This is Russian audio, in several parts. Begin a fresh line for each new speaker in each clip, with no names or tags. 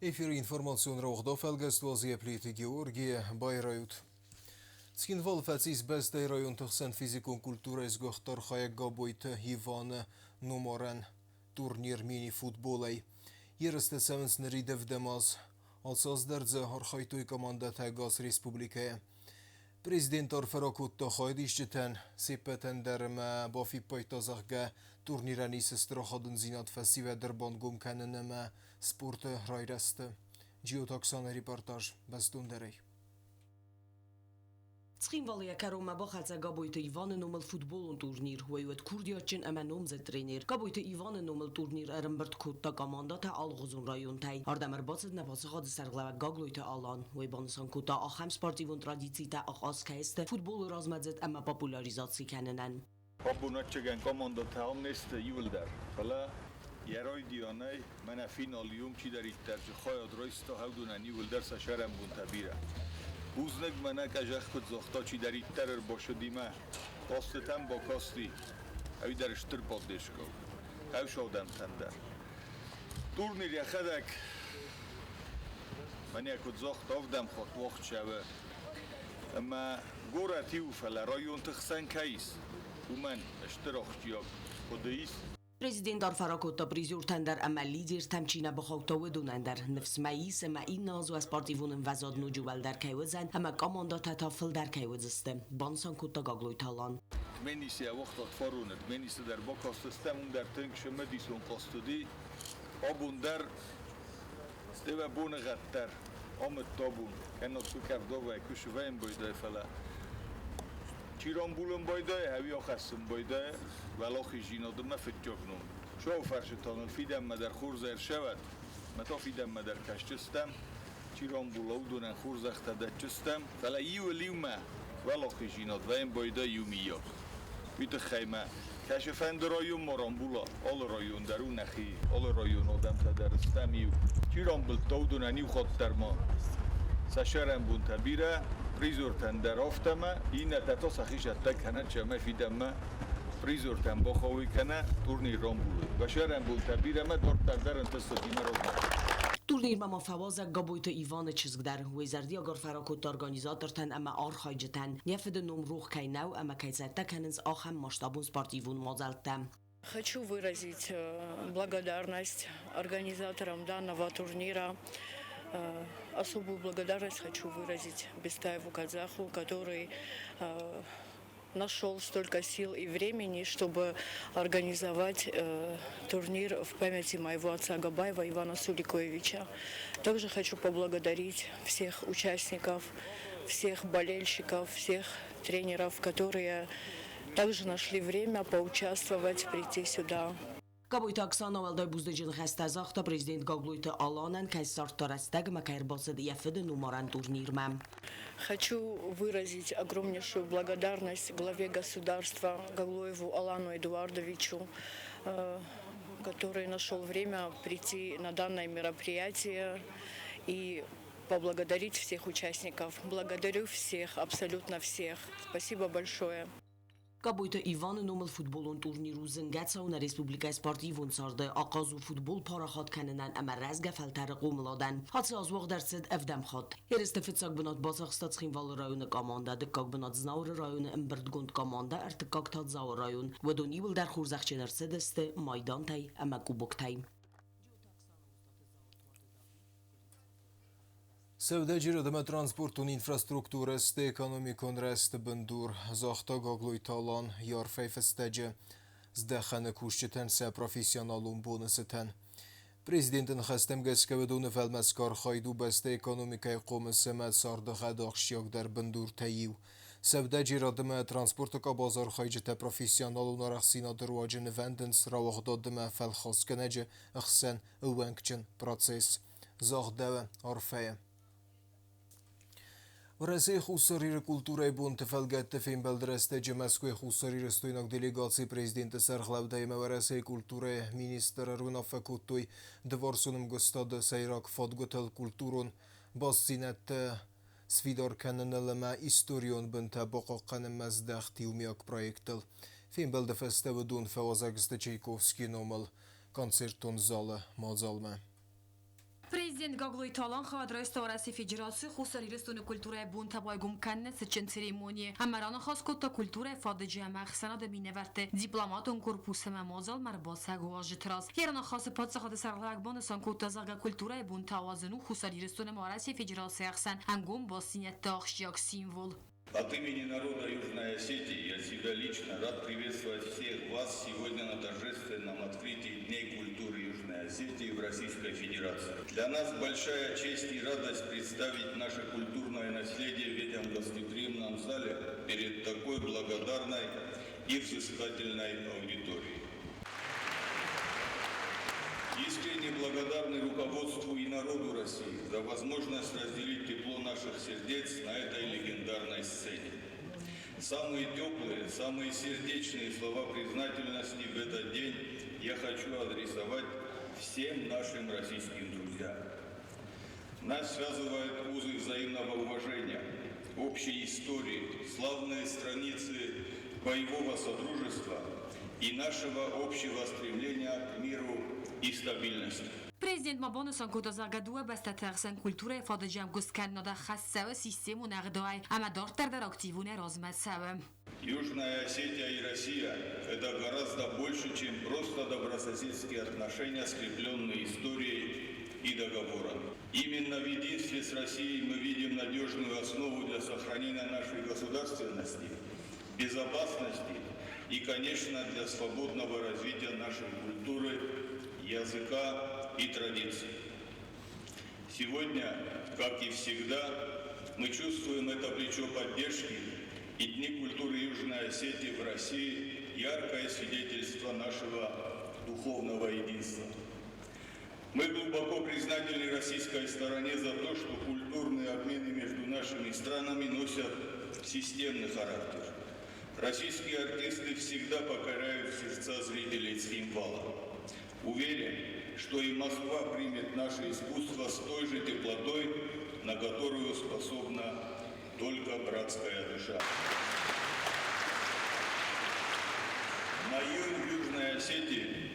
Эфир информационра ухдофелгест вози плити Георгия Байрают. Цхинвал фацис бездай район тахсан физикон культура из гохтар хаяк габойта Ивана номерен турнир мини футболай. Ересте севенс нериде в демаз. Алсаз дердзе архайтуй команда тагас республикая. Президент Арфаракутта хайдишчетен сепетен дерме бафи пайтазахга турнирани сестрахадын зинат фесиве дербан гум каненеме спорт райресте. Джиотаксан репортаж бездундерей.
Цхинвал якарома бахаца габойта Ивана номел футболун турнир хуайвет курдиачен ама номзе тренер. Габойта Ивана номел турнир арамберт кутта команда та алгозун район тай. Ардамер бацет напасы хады сарглава гаглойта алан. Хуайбансан кутта ахам спортивун традиции та ахаз кайсте футбол размадзет ама популяризации каненен.
Abunatçegen komanda tamneste yıldır. Fala yaray diyanay mana finaliyum ki der itterci khayad raysta havdunan yıldır saşarem bun tabira. Buznek mana kajak kut zokhta ki der itter başdime. Kastetem ba kasti. Ev der iştir poddeşko. Ev şodem tender. Turnir yakhadak. Mani kut zokhta avdem khot vaqt şave. Ama goratiw fala rayon txsan kayis. ومن اشتراكيات خديس
Президент Арфаракутта призюр тендер ама лидер тамчина бахаута ودونندر نفس ماییس ما این ناز و اسپارتیوون وزاد نجوبل در کیوزن اما کاماندا تتافل در کیوزسته بانسان کوتا گاگلوی تالان
منیسی وقت فاروند منیسی در باکاستم اون در تنگ شما دیسون قاستدی آبون در استوا بون غتر آمد تابون کنن تو کفدا و کش ویم بایده فلا چیران بولم بایده هوی آخستم بایده ولاخی جینادم نفتجاکنم شو فرشتان فیدم مدر خورزر شود متا فیدم مدر کشتستم چیران بولاو دونن خورزخت دچستم فلا یو لیومه ولاخی جیناد ویم بایده یومیا بیت خیمه کشفند رایون مران بولا آل رایون درون نخی آل رایون آدم تدرستم یو چیران بلتاو دونن یو خود درمان سشرم بون تبیره پریزورتن در آفتمه این اتتا سخیشت کنه چمه فیدمه پریزورتن بخواهی کنه تورنیر رام بوده و شرم بون تبیره ما دارتر در انتصادیمه رو
Турнир мама фаваза габойта Ивана чизгдар везарди агар фаракут организатортан ама архайжтан нефед номрух кайнау ама кайзаттаканс ахам масштабун спортивун мозалтам.
Хочу выразить благодарность организаторам данного турнира. Особую благодарность хочу выразить Бестаеву Казаху, который нашел столько сил и времени, чтобы организовать турнир в памяти моего отца Габаева Ивана Суликовича. Также хочу поблагодарить всех участников, всех болельщиков, всех тренеров, которые также нашли время поучаствовать, прийти сюда.
Габойта Оксана Валдай Буздеджин Хастазахта президент Гаглойта Аланан Кайсартарастаг Макайрбасад Яфеда Нумаран турнирмам.
Хочу выразить огромнейшую благодарность главе государства Гаглоеву Алану Эдуардовичу, который нашел время прийти на данное мероприятие и поблагодарить всех участников. Благодарю всех, абсолютно всех. Спасибо большое.
Габойта Иван номел футболун турниру зингатса на республика спортивун сарда آغاز فوتبال پاراخات کننن اما رزگ فلتر قوملادن حتی از وقت درصد افدم خود استفاده بنات بازاخستاد خینوال رایون کاماندا دکاک بنات زناور رایون امبردگوند کاماندا ارتکاک تاد زاور رایون و دونیول در خورزخ چنرسد است مایدان تای اما کوبک تای
Sevdeci radime transportun infrastrukturest ekonomikon rest bendur zahta gagloy talan yar feyfestece zdexane kuşçeten se profesyonalun bonuseten. Prezidentin xestem geskevedun felmeskar xaydu beste ekonomikay qomesemet sardı xadakşyak der bendur teyiv. Sevdeci radime transportka bazar xaycete profesyonalun araxsina derwacın vendens ravaqdadime felxaskenece ixsen uvenkçin proces zahdeve arfeye. ورسه خوصاری کلتورای بون تفلگت فیم بلدرسته جمسکوی خوصاری رستویناک دلیگاسی پریزیدنت سرخلاب دایم ورسه کلتورای مینیستر رونا فکوتوی دوارسونم گستاد سیراک فادگوتل کلتورون باسینت سفیدار کننل ما استوریون بنت باقا قنم مزدختی و میاک پرویکتل فیم بلدفسته و دون فوازگست چیکوفسکی نومل کنسرتون زال مازالمه.
Президент Гаглой Талан хадра Стараси Федерации хусари рестон культуры бун табайгум канне сечен церемонии. Амарана хас кота культуры фаджи махсана да миневерте дипломатон корпус мамазал марбаса гуажтрас. Ярана хас падсахад сарлак бонсан кота зага культуры бун тавазну хусари рестон Мараси Федерации ахсан ангум басинет тахшяк символ.
От имени народа Южной Осетии я себя лично рад приветствовать всех вас сегодня на торжественном открытии Дней культуры Южной Осетии в Российской Федерации. Для нас большая честь и радость представить наше культурное наследие в этом гостеприимном зале перед такой благодарной и взыскательной аудиторией. Искренне благодарны руководству и народу России за возможность разделить тепло наших сердец на этой легендарной сцене. Самые теплые, самые сердечные слова признательности в этот день я хочу адресовать всем нашим российским друзьям. Нас связывают узы взаимного уважения, общей истории, славные страницы боевого содружества и нашего общего стремления к миру и стабильности.
Президент Мабонусан кота загадуа бестатерсен культуры фаджам гусканнада хассава систему нагдой амадортер дар активуне размасава.
Южная Осетия и Россия – это гораздо больше, чем просто добрососедские отношения, скрепленные историей и договором. Именно в единстве с Россией мы видим надежную основу для сохранения нашей государственности, безопасности и, конечно, для свободного развития нашей культуры, языка и традиций. Сегодня, как и всегда, мы чувствуем это плечо поддержки, и Дни культуры Южной Осетии в России – яркое свидетельство нашего духовного единства. Мы глубоко признательны российской стороне за то, что культурные обмены между нашими странами носят системный характер. Российские артисты всегда покоряют сердца зрителей Цхинвала. Уверен, что и Москва примет наше искусство с той же теплотой, на которую способна только братская душа. На июнь в Южной Осетии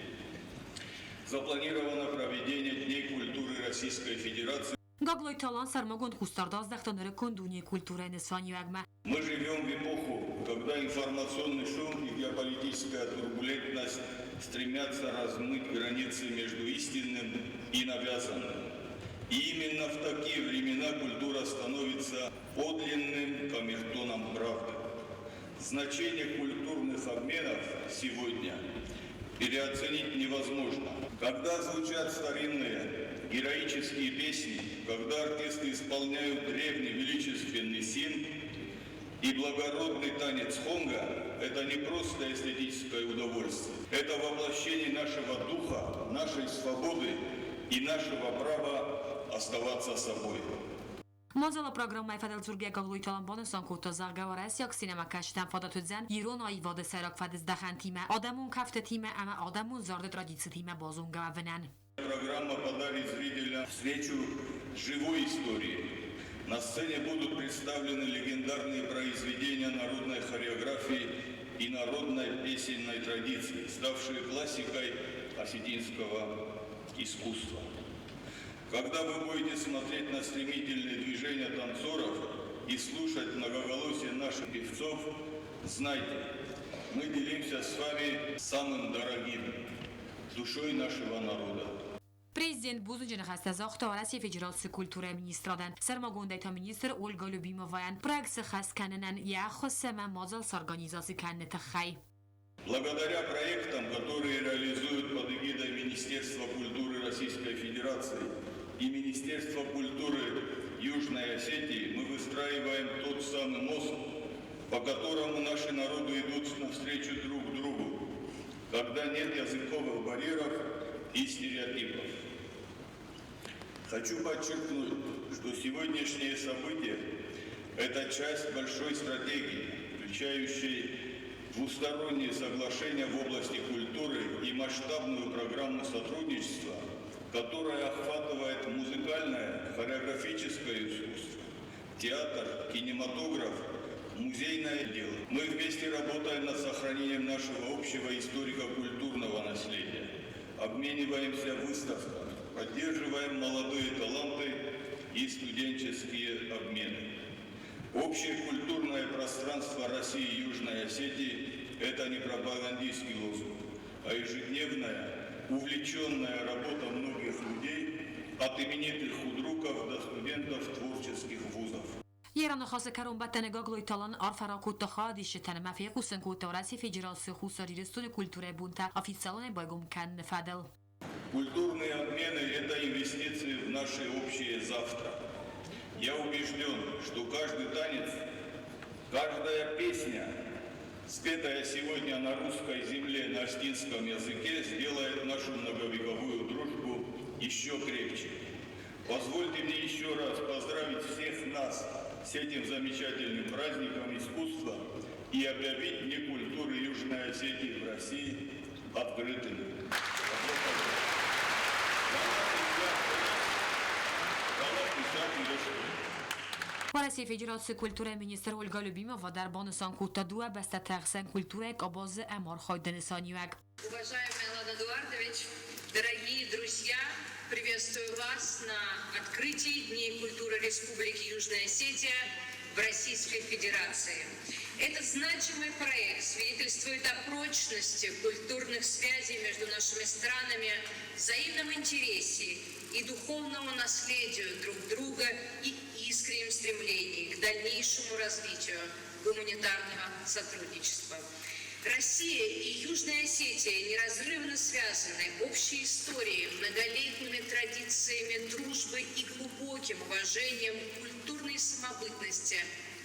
запланировано проведение Дней культуры Российской Федерации.
Гаглой Талан сармагон хустардаз дахтанere кондуни культуры несваньягма.
Мы живем в эпоху, когда информационный шум и геополитическая турбулентность стремятся размыть границы между истинным и навязанным. И именно в такие времена культура становится подлинным камертоном правды. Значение культурных обменов сегодня переоценить невозможно. Когда звучат старинные героические песни, когда артисты исполняют древний величественный син и благородный танец хонга, это не просто эстетическое удовольствие. Это воплощение нашего духа, нашей свободы и нашего права оставаться собой.
Мазала программай фадал зурге Гаглой Талан бонусан кота заргаварас як синема каштан фадатудзан ирон айваде сарак фадыз дахан тиме адамун кафте тиме ама адамун зарде традиции тиме базун гавенан.
Программа подарит зрителям встречу живой истории. На сцене будут представлены легендарные произведения народной хореографии и народной песенной традиции, ставшие классикой осетинского искусства. Когда вы будете смотреть на стремительные движения танцоров и слушать многоголосие наших певцов, знайте, мы делимся с вами самым дорогим – душой нашего народа.
Президент Бузунжин хаста захта Россия Федерации культуры министрадан сармагондайта министр Ольга Любимоваян проект хас каненан яхосема мазал с организацией каннета хай.
Благодаря проектам, которые реализуют под эгидой Министерства культуры Российской Федерации и Министерства культуры Южной Осетии, мы выстраиваем тот самый мост, по которому наши народы идут навстречу друг другу, когда нет языковых барьеров и стереотипов. Хочу подчеркнуть, что сегодняшнее событие – это часть большой стратегии, включающей двусторонние соглашения в области культуры и масштабную программу сотрудничества, которая охватывает музыкальное, хореографическое искусство, театр, кинематограф, музейное дело. Мы вместе работаем над сохранением нашего общего историко-культурного наследия, обмениваемся выставками, поддерживаем молодые таланты Общее культурное пространство России и Южной Осетии – это не пропагандистский лозунг, а ежедневная, увлеченная работа многих людей, от именитых худруков до студентов творческих вузов.
Yeran khas karon batene gagloy talan arfara kutta khadish tanma fi qusen kutta rasi federasi khusari restune kulture bunta официальной байгом kan fadel.
Культурные обмены – это инвестиции в наше общее завтра. Я убежден, что каждый танец, каждая песня, спетая сегодня на русской земле на остинском языке, сделает нашу многовековую дружбу еще крепче. Позвольте мне еще раз поздравить всех нас с этим замечательным праздником искусства и объявить Дни культуры Южной Осетии в России открытыми.
Rasi federasi kulture minister Olga Lyubimova در بانسان کوتا دو بسته تقسیم کультуре к обозе эмор хойденесанюек.
Уважаемый Алан Эдуардович, дорогие друзья, приветствую вас на открытии Дней культуры Республики Южная Осетия в Российской Федерации. Этот значимый проект свидетельствует о прочности культурных связей между нашими странами, взаимном интересе и духовному наследию друг друга и искреннем стремлении к дальнейшему развитию гуманитарного сотрудничества. Россия и Южная Осетия неразрывно связаны общей историей, многолетними традициями дружбы и глубоким уважением к культурной самобытности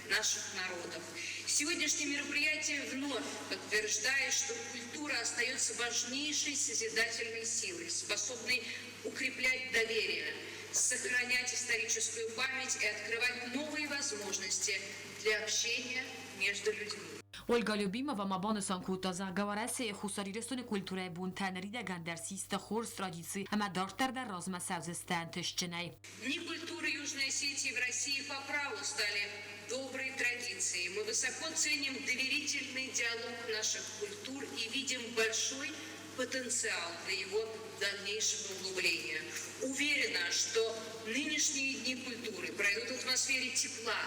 наших народов. Сегодняшнее мероприятие вновь подтверждает, что культура остается важнейшей созидательной силой, способной укреплять доверие, сохранять историческую память и открывать новые возможности для общения между людьми.
Olga Lyubimova ma bانسان کوتا زغوارسه خساری رسون کультуре бунтан рида در سیست خورس تрадиции ама дортар در разма савзестан тышчинай.
Дни культуры Южной Осетии в России по праву стали доброй традицией. Мы высоко ценим доверительный диалог наших культур и видим большой потенциал для его дальнейшего углубления. Уверена, что нынешние Дни культуры пройдут в атмосфере тепла,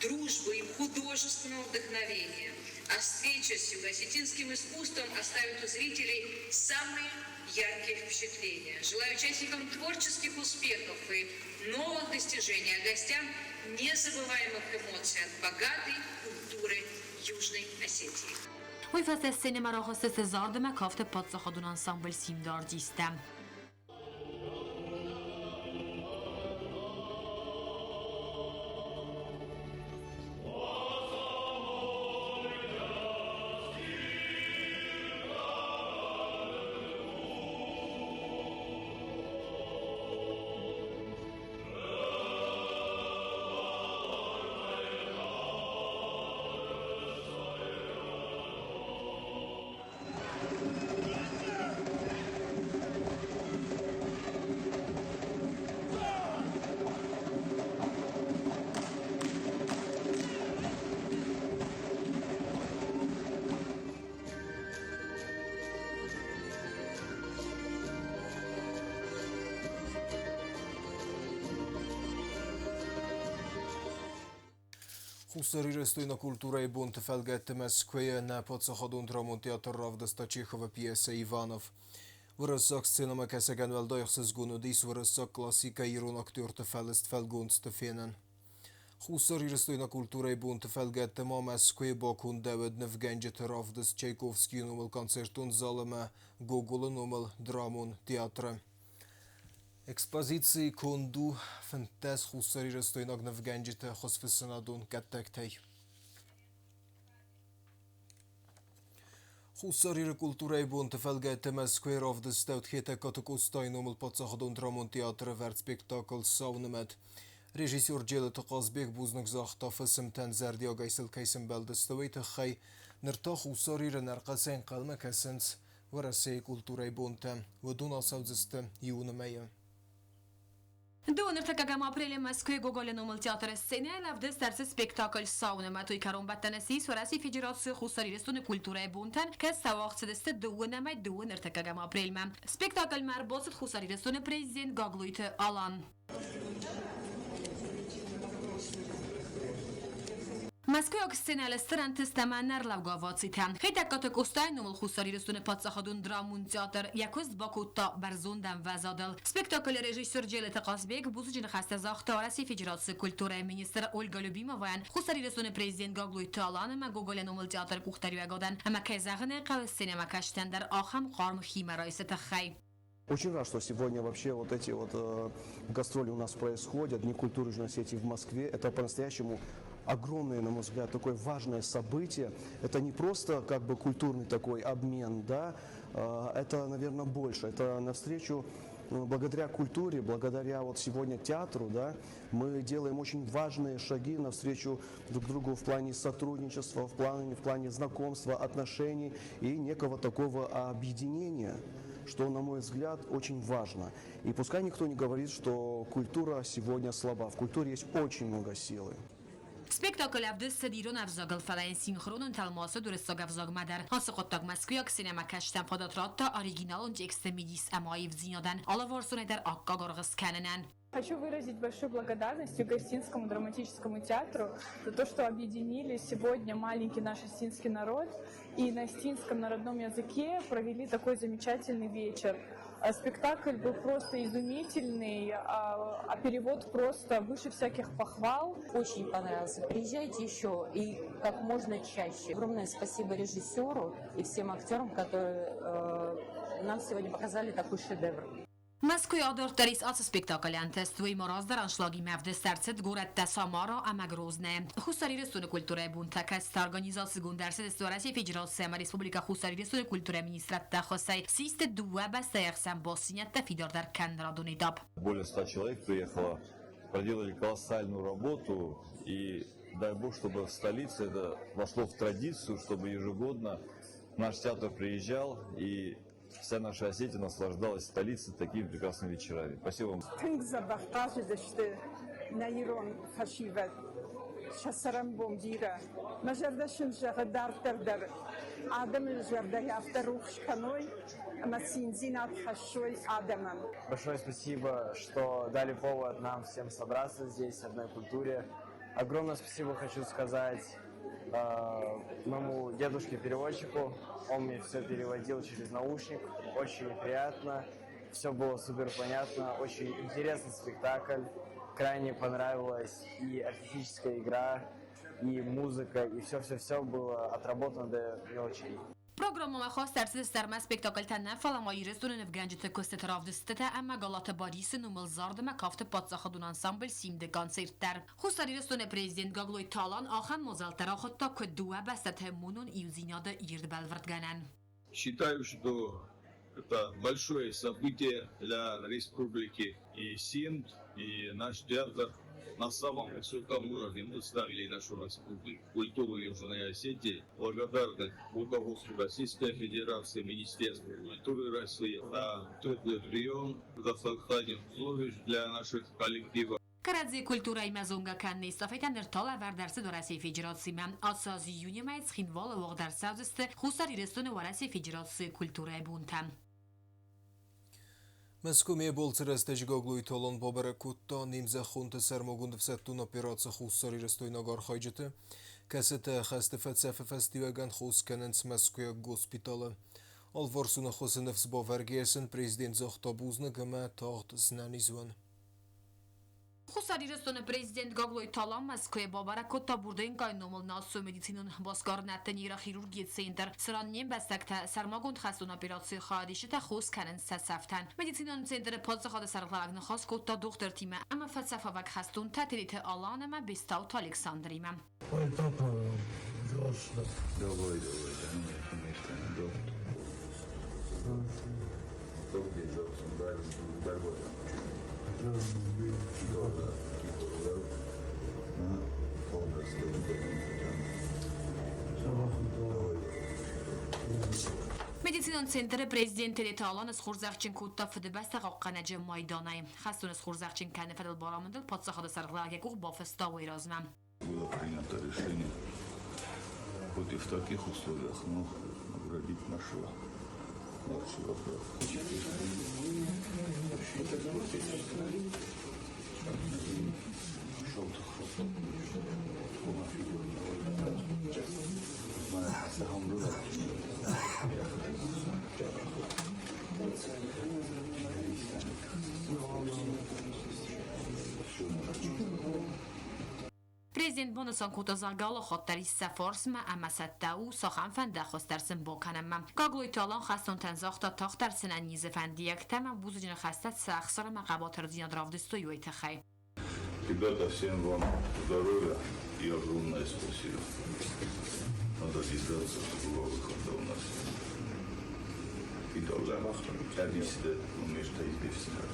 дружбы и художественного вдохновения, а встреча с юго-осетинским искусством оставит у зрителей самые яркие впечатления. Желаю участникам творческих успехов и новых достижений, а гостям незабываемых эмоций от богатой культуры Южной Осетии.
وی فست سینما را خواست سزارد مکافت پادسا خودون انسامبل سیمدار دیستم.
Хусари рестойна культура и бунт фелгетте Москве на подсаходун драмон театр Равдаста Чехова пьеса Иванов. Вырысак сценама кесеген велдайхсыз гунудис вырысак классика ирон актер тефелест фелгунст тефенен. Хусари рестойна культура и бунт фелгетте ма Москве бакун девед невгенджет Равдаст Чайковский номел концертун залама Гогола номел драмон театра. Экспозиции конду фентез хусари рестойнак невгенджете хосфесенадун каттектей. Хусари культура и бунт фелгетте Москве Равдаст хете катакустай номел подсаходун драмон театра верт спектакль саунемет. Режиссер Джелет Казбек бузнак захта фесемтен зердия гайсел кайсен белдестовей тхай нерта хусари ренарқасен қалма касенс ورسي культура и бунта ودون саудзесте юнемея.
До ныртакагам апреле Москве Гоголя номел театр сцене лавдес терс спектакль сауна той карон баттанеси сораси федерации хусари рестон культура бунтан кес савахт десте до нема до ныртакагам апрель ма спектакль марбос хусари рестон президент Гаглуйт Алан. Москва сцена сторон тестаманнар лавгавацитан. Хейта катакостай номал хусари рестуне подсахадун драмун театр якост бакутта барзундам вазадал. Спектакль режиссер Джелета Казбек бузуджин хаста захта России Федерации культуры министр Ольга Любимован хусари рестуне президент Гаглуй Талан ма Гоголя номал театр кухтари вагадан ама казахне кал синема каштандар ахам қарм хима райсата хай.
Очень рад, что сегодня вообще вот эти гастроли у нас происходят, Дни культуры Южной Осетии в Москве. Это по-настоящему огромное, на мой взгляд, такое важное событие. Это не просто как бы культурный такой обмен, да, это, наверное, больше. Это навстречу, благодаря культуре, благодаря вот сегодня театру, да, мы делаем очень важные шаги навстречу друг другу в плане сотрудничества, в плане знакомства, отношений и некого такого объединения, что, на мой взгляд, очень важно. И пускай никто не говорит, что культура сегодня слаба. В культуре есть очень много силы.
Спектакль авдес дирон авзагал фалайн синхронун талмаса дурестаг авзаг мадар. Хасықоттаг Москвияк синема каштен податратта оригиналун тексты мидис амаив зинадан. Алаварсуне дар акка горгыз каненен.
Хочу выразить большую благодарность Юго-Осетинскому драматическому театру за то, что объединили сегодня маленький наш осетинский народ и на осетинском народном языке провели такой замечательный вечер. Спектакль был просто изумительный, а перевод просто выше всяких похвал.
Очень понравился. Приезжайте еще и как можно чаще. Огромное спасибо режиссеру и всем актерам, которые нам сегодня показали такой шедевр.
Москва дортерис ац спектаклен тестуй мороз дар аншлаги мавде серцет горет тасамара амагрозне. Хусари рестуне культуры бунта каст организации гундарсе дестораси Федерация Республика Хусари рестуне культуры министрат тахосай систе дуа бастаерсам босинят тафидор дар канрадуни даб.
Более 100 человек приехало, проделали колоссальную работу, и дай бог, чтобы в столице это вошло в традицию, чтобы ежегодно наш театр приезжал и вся наша Осетия наслаждалась столицей такими прекрасными вечерами. Спасибо вам.
Большое спасибо, что дали повод нам всем собраться здесь, в одной культуре. Огромное спасибо хочу сказать моему дедушке-переводчику. Он мне все переводил через наушник. Очень приятно. Все было супер понятно. Очень интересный спектакль. Крайне понравилась и артистическая игра, и музыка, и все было отработано до мелочей.
Программа خاص درس درم اسپکتاکل تنه فلامایی رستوران فگنجت کوست ترافدسته اما گالات باریس نومل زارد مکافت پادساخدون انسامبل سیمده کانسرت در خستاری رستوران президент Гаглой Талан ахан мозалтара хотта кодуа бастате мунун иузинада ирд балвардганан.
Считаю, что это большое событие для республики и Синд, и наш театр на самом высоком уровне представили нашу республику, культуру Южной Осетии. Благодарны руководству Российской Федерации, Министерству культуры России за теплый прием, за создание условий для наших коллективов.
Карадзе культурай мазунга канни стафетан در تال ور درس دورسی فدراسی من آسازی یونیمایت خینوال واق در سازست خصوصی رستون ورسی فدراسی کультурай бунтан.
Мәскүме болцырасты жигаглуй талон бабара кутта нимза хунты сармогунды всаттун операция хуссари растойнагар хайджеты. Кәсеті хасты фәтсәфі фестиваган хус кәнінс Мәскүя госпиталы. Алварсуна хусыны взба вәргесін президент Захтабузны гіме тағд знанизуан.
خصوصی رستون президент Гаглой Талан Москве бабара котта бурден кайномал насу медицинун басгарнатта нейрохирургия центр сраннем бастакта сармагунд хастун операция хадишта хус канен сасафтан медицинун центр подсахада сарглагны хас котта доктор тима ама фасафавак хастун татилите аланама бестаут Александрима.
Ой, папа, взрослый.
Давай,
медицинон центр президенти Талан از خورزخچین کوتا فده بست قاقنج مایدانای خستون از خورزخچین کنه فدل بارامندل پادساخد سرغلاق یکوخ بافستا و ایرازمم.
Было принято решение вот и в таких условиях, но наградить нашего брата. Желтых.
Президент Бонасан Кутазалгала خاطری سفارس ما امست او ساخن فند خسترسن با کنم کاغلوی تالان خستون تنزاخت تا تاختر سنن نیز فندیک تمام بوزجن خستت سخسر ما قباتر زیاد равдостою и тахай.
Ребята, всем вам здоровья и огромное спасибо. Надо держаться, чтобы выхода у нас. И тоже количество умеешь-то избежать.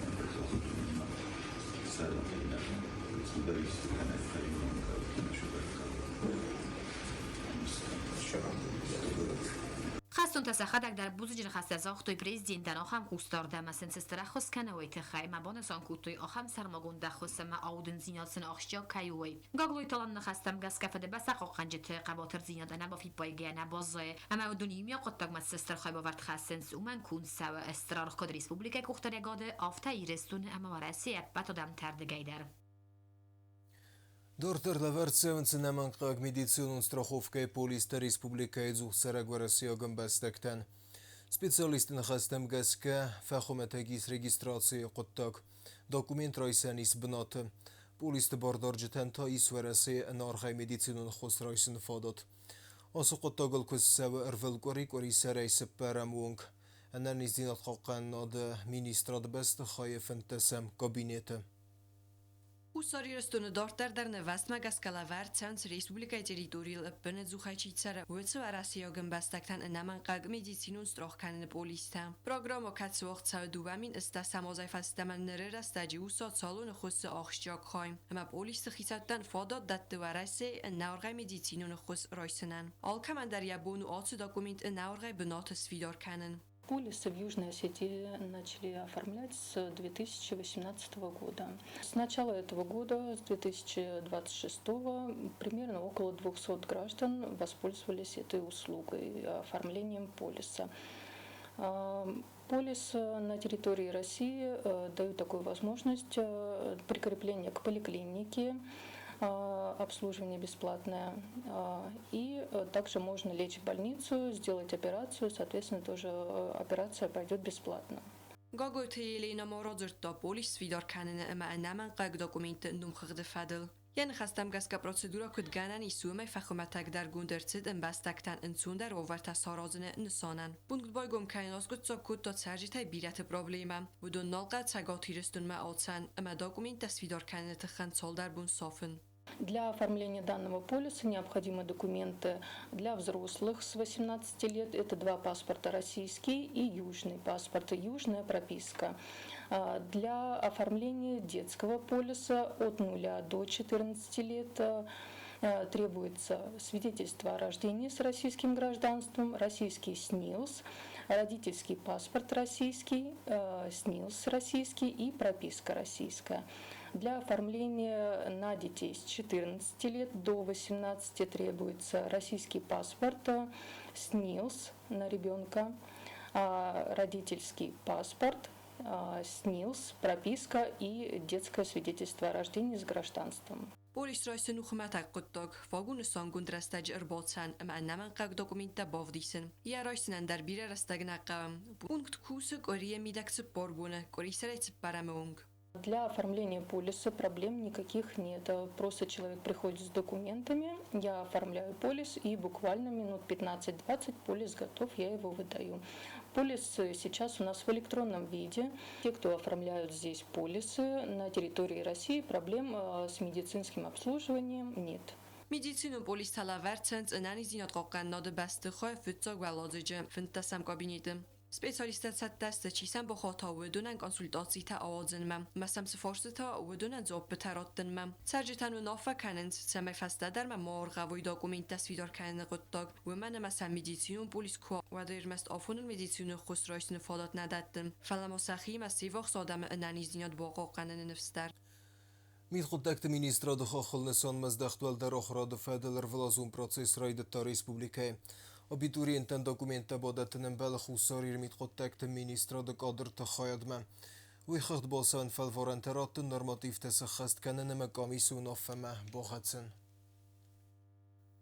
خستون تسخدک در بوزجن خست از آختوی پریزیدنت در آخم خوستار دمسن سسترخوز کنوی تخی مبان سانکوتوی آخم سرماگون دخوز ما آودن زیناد سن آخشجا کیوی گاگلوی طالان نخستم گز کفده بسق آخنجت قباتر زیناد انا با فی پایگه نبازه اما اودونیمیا قطاق مت سسترخوی باورد خستنس اومن کون سوا استرارخ کد ریسپوبلیکای کوختر یگاده آفتا ایرستون اما ورسی اپت دم تردگیدر
Дортер лаверцевенцы наманкаг медицинун страховкай полиста республикай зухсараг варасияган бастактан. Специалистын хастам газка фахоматагис регистрации қоттаг. Документ райсанис бнаты. Полисты бардаржытан та ис вараси нархай медицинун хос райсын фадат. Асы қоттагыл көссавы ырвылгорик орисарай сыппарамуынг. Анан издинат қаққан нады министрад басты хайфын тасам кабинеты.
Усари растуны дортер در نوست مگس کلاور تنس ریسپوبلیکای تریتوریل اپن زوخای چیتسر ویتس و راسیاگن بستکتن انمان قاگ مدیسینون استراخ کنن پولیستا. پروگرام کتس وقت سو دوامین است سمازای فستمن نره رستاجی و سالون خص آخشجاک خوایم. اما پولیس خیساتن فادات دت و راسی نورگای مدیسینون خص رایسنن. آل کمان در یابون و آتش دکومنت نورگای بنات سویدار کنن.
Полисы в Южной Осетии начали оформлять с 2018 года. С начала этого года, с 2026, примерно около 200 граждан воспользовались этой услугой, оформлением полиса. Полис на территории России дает такую возможность прикрепления к поликлинике, обслуживание бесплатное, и также можно лечь в больницу, сделать операцию, соответственно, тоже операция пойдет бесплатно.
Гагойт елена морозерт та полис свидор канен اما انمن قاگ دکومنت نوم خغد فدل. یعنی خستم گس که پروسیدورا کد گنن ایسومه فخومتک در گوندرتید انبستکتن انسون در اوورت سارازن نسانن. بونگد بای گم کیناس گد سا کد تا سرجیتای بیرت پرابلیمم و دو نالقد سگاتیرستون ما آتسن اما دکومنت تسویدار کنن تخن سال در بون صافن.
Для оформления данного полиса необходимы документы для взрослых с 18 лет. Это 2 паспорта, российский и южный паспорт, южная прописка. Для оформления детского полиса от 0 до 14 лет требуется свидетельство о рождении с российским гражданством, российский СНИЛС, родительский паспорт российский, СНИЛС российский и прописка российская. Для оформления на детей с 14 лет до 18 требуется российский паспорт, СНИЛС на ребенка, родительский паспорт, СНИЛС, прописка и детское свидетельство о рождении с гражданством.
Полис райсы нухматак قطاق فاگونستان گوند رستج ارباطسن اما انمن قاق دکومنت باودیسن یا رایسنن در بیره رستگ نقام بونگت کوسک اوریه میدک سپار بونه کوری سرایت برامونگ.
Для оформления полиса проблем никаких нет. Просто человек приходит с документами, я оформляю полис, и буквально минут 15-20 полис готов, я его выдаю. Полис сейчас у нас в электронном виде. Те, кто оформляют здесь полисы на территории России, проблем с медицинским обслуживанием нет.
Медицину полис талаверцент انانی زینات قاقن ناد بسته خواه فتزاگ و لازجه فنتسم کابینیدم. Специалистът сад теста чисам با خاطا ودونن کنسولتاسی تا آوازن مم مسم سفارس تا ودونن زوب بتراتن مم سرجتن و نافا کنند سمی فسته در مم مارغوی داکومنت تصویدار کنند قطاق و من مسم مدیسینون پولیس کوا و در مست آفونن مدیسینون خست رایسن فادات ندادم فلما سخی مسیواق سادم انانیزینات باقا قنن نفستر
Мид خودتکت مینیستراد خاخل نسان مزدختوال در آخراد فدل روازون پروسس راید تا ریسپوبلیکای. Абитуриентен документа бодатынын бәлі хусарир мид خودتکت مینیستراد قادر تخاید من. وی خخت باسان فالورانترات نرماتیف تسخست کنن مقامی سون آفمه باختسن.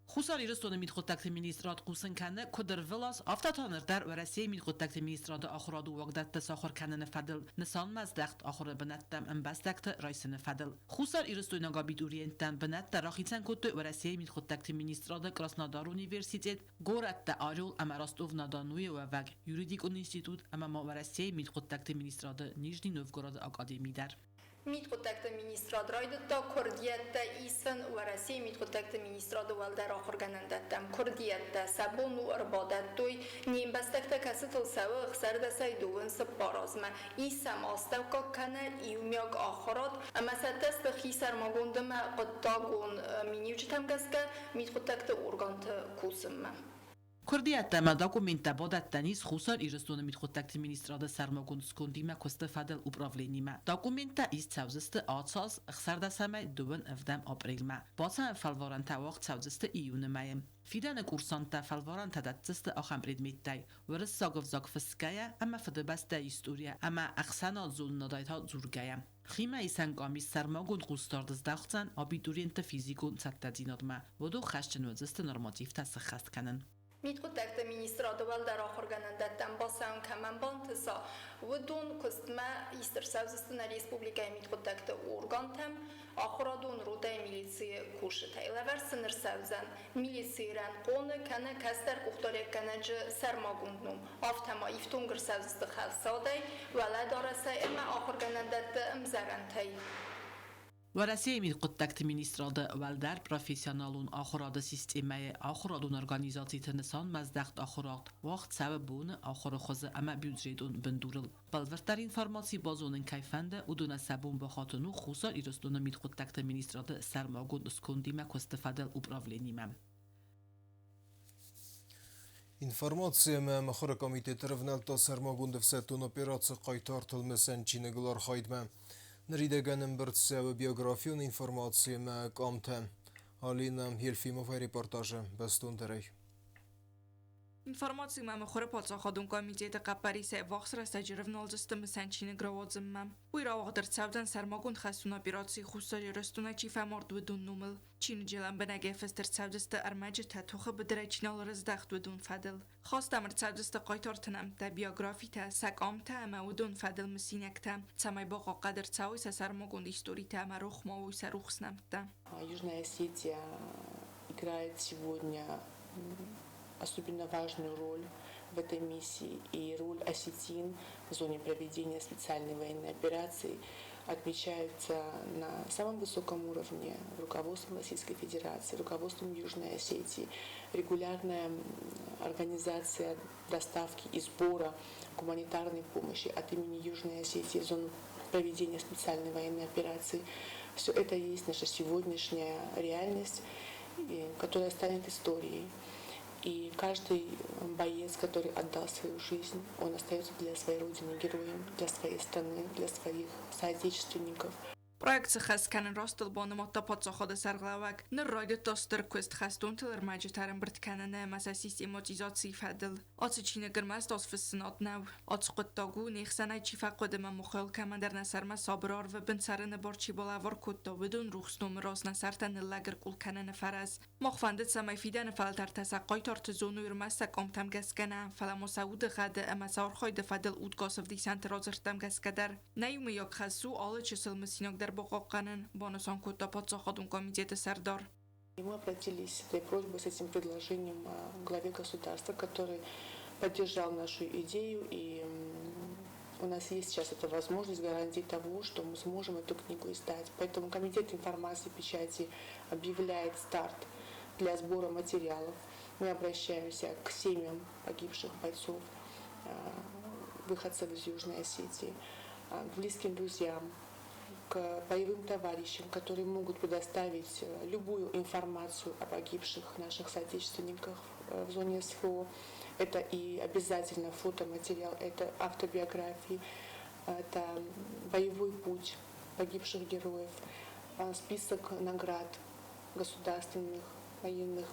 Xusar İristonu mitxotakti ministrat qusin kanne kuder vilas aftatanır der veresiye mitxotakti ministrada axuradu vaqdatta saxur kanne fadil nisan mazdaxt axura benettem embastakta raisine fadil. Xusar İristonu gabit orientan benetta raxitan kutu veresiye mitxotakti ministrada Krasnodar Universitet goratta arul amarastov nadanuye ve vag Juridik Institut ama veresiye mitxotakti ministrada Nijni Novgorod Akademi der.
Mitxotakti ministradrayda Kurdiyatda isin va Rossiya mitxotakti ministrada valda oxirganandattam Kurdiyatda sabun u irbodatoy nimbastakta kasitul sawa xsarda sayduvin siparazma isam ostavka kana iumyog oxirat amasatast xisar magundama qottagun minivchitam gaska mitxotakti organta kusimma
Kurdiyatda ma dokumenta bodattanis Xusar İristonu mitxotakti ministrada sarmagun skondima kosta fadel upravlenima. Dokumenta is tavziste atsas xsarda samay duven evdem aprilma. Basan falvaranta vaqt tavziste iyunimayim. Fidan kursanta falvaranta datsiste axam predmettay. Veris sagov zakfiskaya ama fidebasta historia ama axsana zulnadayta zurgayam. خیمه ایسنگامی سرماگون قوستاردز داختن آبیدورینت فیزیکون ستدینادما ودو خشتن وزست نرماتیف تسخست کنن.
Mitxotakti ministrada valda oxirganandattam basan kaman bantisa ودون کستما ایسترسازستن ریسپوبلیکای mitxotakti organtam oxiradun ruday militsiya kushitay laversin irsavzan militsiyran qoni kana kastar uxtorek kanaji sarmagundnum aftama iftungir savzisti xalsaday vala dorasa ema oxirganandatta imzarantay
ورسیه mitxotakti ministrada valder profesyonalun axurada sistemaya axuradun organizatsiya tinisan mazdaxt axurat vaqt sababuni axura xozi ama büdjedun binduril. Balvertar informasiya bazonun kayfanda uduna sabun baxatunu Xusar İristonu mitxotakti ministrada sarmagun skondima kostefadel upravlenimam.
Информация махора комитет равнал сармагундов сетун операция qaytartılmasın Çineglar haydma. Nrideganın bir tsavı biyografiyun informasyonu kamtem. Alina Helfimova reportajı bestundırey.
Informacji mamy chore podzachodun komitete qaparisa vaqsra stajirvnolzistim sanchini grawozimam. Uyrawaqdir savdan sarmagun xasun operatsiya Xusar İristonu çifamord vidun numil. Çin jilan benage fester savdista armajı tatuxi bidirachinal rizdaxt vidun fadil. Xostamir savdista qaytartinam ta biografita sakamta ama vidun fadil misinakta. Samay boqa qadir tsawisa sarmagun исторita maruxma u saruxsnamta.
Южная Осетия играет сегодня особенно важную роль в этой миссии, и роль осетин в зоне проведения специальной военной операции отмечается на самом высоком уровне руководством Российской Федерации, руководством Южной Осетии. Регулярная организация доставки и сбора гуманитарной помощи от имени Южной Осетии в зону проведения специальной военной операции. Все это есть наша сегодняшняя реальность, которая станет историей. И каждый боец, который отдал свою жизнь, он остается для своей родины героем, для своей страны, для своих соотечественников.
Проект сахасканен ростылбоны мотта подсоходы сарглавак. Ныррайды тостыр көст хастун тылыр маджитарын біртканына маса систематизации фадыл. Отсы чины гырмаз тосфысын отнау. Отсы құттагу нехсанай чифа қодыма мұхыл камандар насарма сабырар в бінсарыны борчи болавар көтта видун рухс номерос насартан лагер кулканын фараз. Мохфандыт самай фидан фалтар таса қайтарты зону үрмаса комтам гаскана. Фаламо сауды ғады ама саурхойды фадыл удгасов дисанты розыртам гаскадар. Найумы як хасу алы чысыл мысинок бонусом куда подсоходун комитета Сардар.
Мы обратились с этой просьбой, с этим предложением к главе государства, который поддержал нашу идею, и у нас есть сейчас эта возможность гарантии того, что мы сможем эту книгу издать. Поэтому Комитет информации и печати объявляет старт для сбора материалов. Мы обращаемся к семьям погибших бойцов, выходцев из Южной Осетии, к близким друзьям, к боевым товарищам, которые могут предоставить любую информацию о погибших наших соотечественниках в зоне СФО. Это и обязательно фотоматериал, это автобиографии, это боевой путь погибших героев, список наград государственных, военных.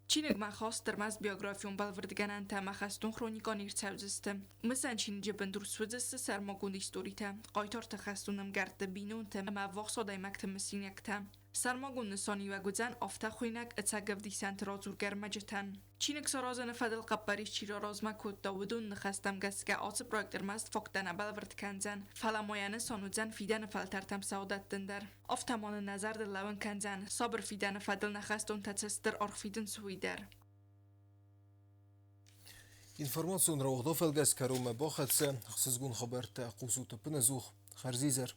Çinek maxastır maz biyografyon balvırdıganan ta maxastun xronikan irtsavziste. Mesela Çin cebendur sveziste sermagun historite. Qaytar taxastunam gerte binun ta ma vaqsaday maktem sinekte. سرماگون نسانی و گوزن آفته خوینک اتساگفدی سنت رازور گرمجتن. چینک سرازن فدل قباریش چیرا رازما کود داودون نخستم گسگه آت پراکتر مست فکتن ابل ورد کنزن. فلامایان سانوزن فیدن فلترتم سعادت دندر. آفتمان نظر دل لون کنزن. صبر فیدن فدل نخستون تتستر آرفیدن سویدر.
Information ra uħdof il-għas karum baħħad se, xsizgun xabar ta' qusu ta' pinazuħ, xarżizer.